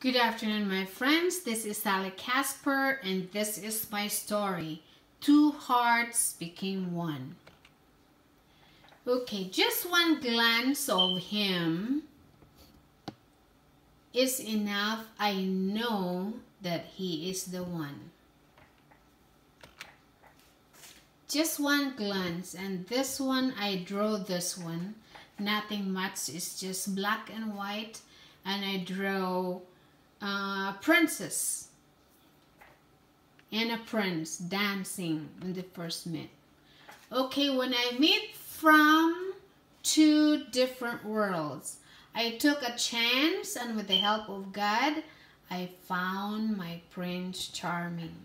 Good afternoon, my friends. This is Sally Casper, and this is my story. Two hearts became one. Okay, just one glance of him is enough. I know that he is the one. Just one glance, and this one, I draw this one. Nothing much, it's just black and white, and I draw princess and a prince dancing in the first meet. Okay, when I meet from two different worlds, I took a chance, and with the help of God, I found my Prince Charming.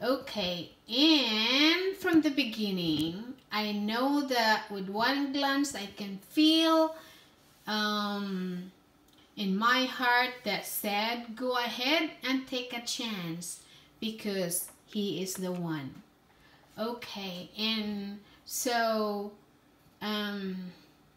Okay, and from the beginning, I know that with one glance I can feel in my heart that said, go ahead and take a chance because he is the one. Okay, and so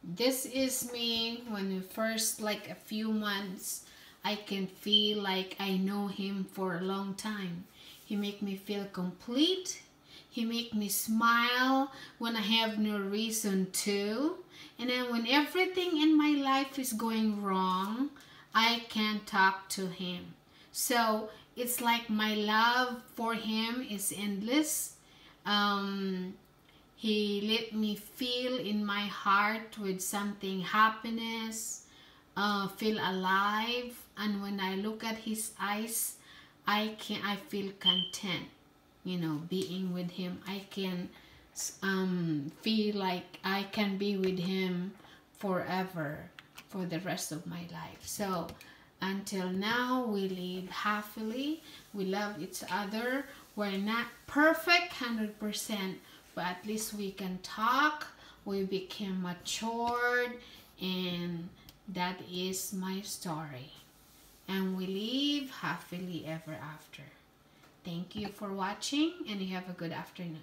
this is me when we first, like a few months, I can feel like I know him for a long time. He make me feel complete. He make me smile when I have no reason to. And then when everything in my life is going wrong, I can talk to him. So it's like my love for him is endless. He let me feel in my heart with something happiness, feel alive. And when I look at his eyes, I feel content, being with him. I can feel like I can be with him forever, for the rest of my life. So until now, we live happily. We love each other. We're not perfect 100%, but at least we can talk. We became matured, and that is my story. And we live happily ever after. Thank you for watching, and you have a good afternoon.